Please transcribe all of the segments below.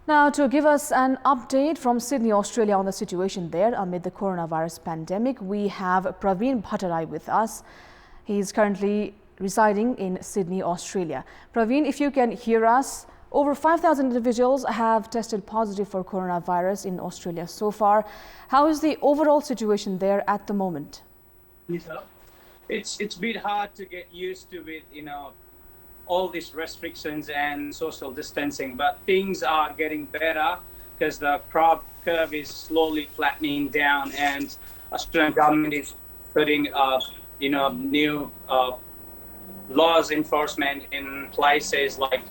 Now, to give us an update from Sydney, Australia on the situation there amid the coronavirus pandemic, we have Praveen Bhattarai with us. He is currently residing in Sydney, Australia. Praveen, if you can hear us, over 5,000 individuals have tested positive for coronavirus in Australia so far. How is the overall situation there at the moment? It's a bit hard to get used to with, all these restrictions and social distancing, but things are getting better because the crowd curve is slowly flattening down, and Australian government is putting new laws enforcement in places like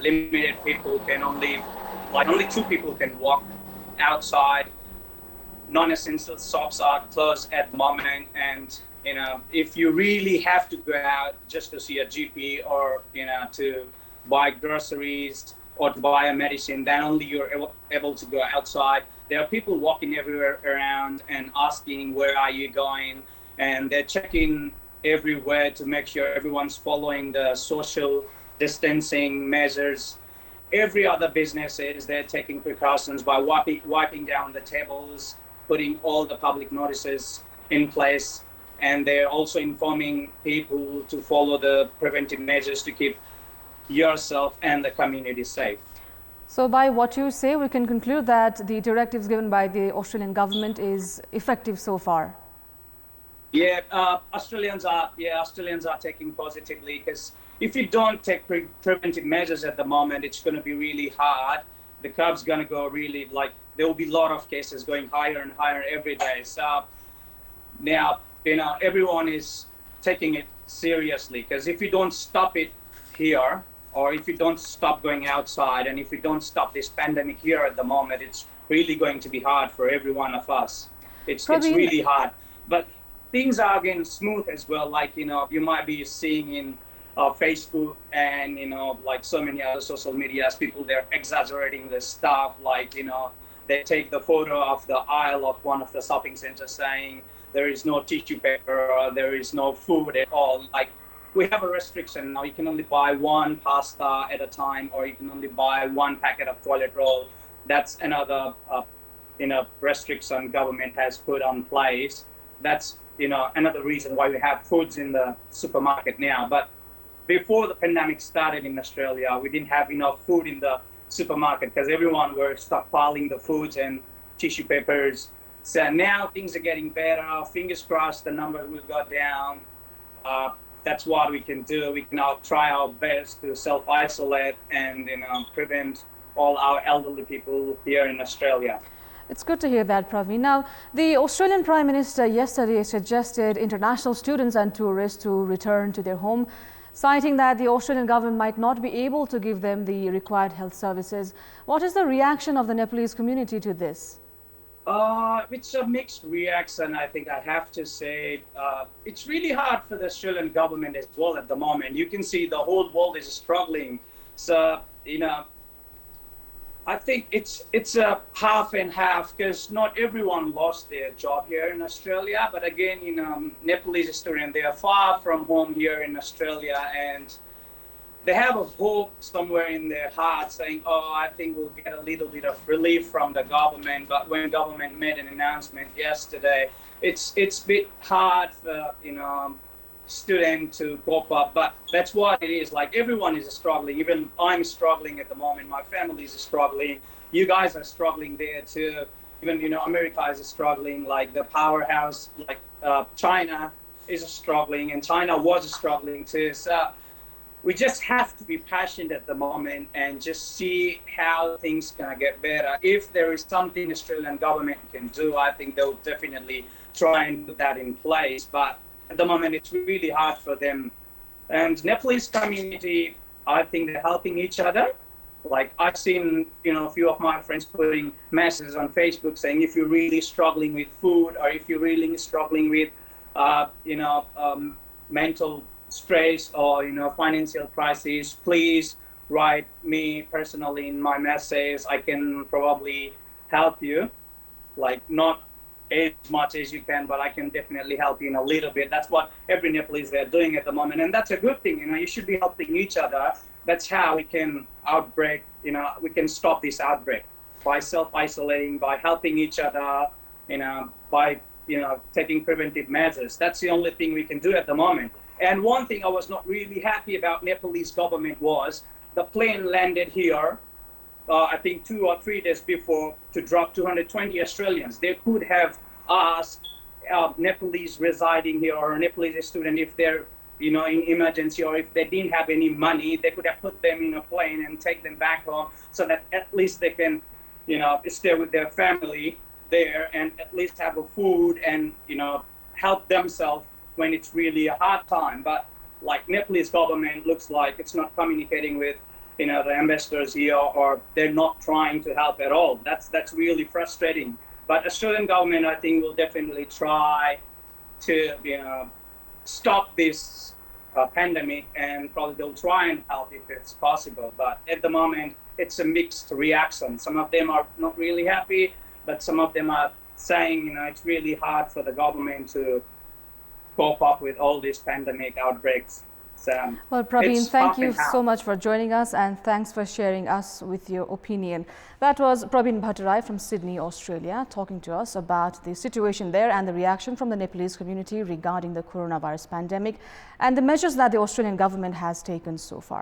limited people can only two people can walk outside. Non-essential shops are closed at the moment, and if you really have to go out just to see a GP or to buy groceries or to buy a medicine, then only you're able to go outside. There are people walking everywhere around and asking, where are you going? And they're checking everywhere to make sure everyone's following the social distancing measures. Every other business they're taking precautions by wiping down the tables, putting all the public notices in place, and they're also informing people to follow the preventive measures to keep yourself and the community safe. So by what you say, we can conclude that the directives given by the Australian government is effective so far. Yeah, Australians are taking positively, because if you don't take preventive measures at the moment, it's going to be really hard. The curve's going to go really, there will be a lot of cases going higher and higher every day. So now, everyone is taking it seriously, because if you don't stop it here, or if you don't stop going outside, and if you don't stop this pandemic here at the moment, it's really going to be hard for every one of us. It's really hard. But things are getting smooth as well. You might be seeing in Facebook and, so many other social medias, people, they're exaggerating the stuff. They take the photo of the aisle of one of the shopping centers saying there is no tissue paper or there is no food at all. We have a restriction now. You can only buy one pasta at a time, or you can only buy one packet of toilet roll. That's another, restriction government has put on place. That's, another reason why we have foods in the supermarket now. But before the pandemic started in Australia, we didn't have enough food in the supermarket because everyone were stockpiling the foods and tissue papers. So now things are getting better. Fingers crossed the numbers will go down. That's what we can do. We can now try our best to self-isolate and prevent all our elderly people here in Australia. It's good to hear that, Praveen. Now, the Australian Prime Minister yesterday suggested international students and tourists to return to their home, citing that the Australian government might not be able to give them the required health services. What is the reaction of the Nepalese community to this? It's a mixed reaction, I think I have to say. It's really hard for the Australian government as well at the moment. You can see the whole world is struggling. So, I think it's a half and half, because not everyone lost their job here in Australia. But again, Nepalese students, they are far from home here in Australia, and they have a hope somewhere in their heart saying, I think we'll get a little bit of relief from the government. But when government made an announcement yesterday, it's a bit hard for, student to cope up. But that's what it is. Everyone is struggling. Even I'm struggling at the moment. My family is struggling. You guys are struggling there too. Even, America is struggling. The powerhouse, China is struggling, and China was struggling too. So we just have to be patient at the moment and just see how things gonna get better. If there is something Australian government can do, I think they'll definitely try and put that in place. But at the moment, it's really hard for them. And Nepalese community, I think they're helping each other. I've seen, a few of my friends putting messages on Facebook saying, if you're really struggling with food, or if you're really struggling with, mental stress or financial crisis, please write me personally in my message. I can probably help you, not as much as you can, but I can definitely help you in a little bit. That's what every Nepalese they're doing at the moment, and that's a good thing. You should be helping each other. That's how we can we can stop this outbreak by self-isolating, by helping each other, by taking preventive measures. That's the only thing we can do at the moment. And one thing I was not really happy about Nepalese government was the plane landed here, I think 2 or 3 days before, to drop 220 Australians. They could have asked Nepalese residing here or a Nepalese student if they're in emergency, or if they didn't have any money, they could have put them in a plane and take them back home so that at least they can stay with their family there and at least have a food and help themselves when it's really a hard time. But like Nepalese government looks like it's not communicating with the ambassadors here, or they're not trying to help at all. That's really frustrating. But Australian government, I think, will definitely try to stop this pandemic, and probably they'll try and help if it's possible. But at the moment, it's a mixed reaction. Some of them are not really happy, but some of them are saying it's really hard for the government to cope up with all these pandemic outbreaks. So, well, Praveen, thank you so much for joining us, and thanks for sharing us with your opinion. That was Praveen Bhattarai from Sydney, Australia, talking to us about the situation there and the reaction from the Nepalese community regarding the coronavirus pandemic and the measures that the Australian government has taken so far.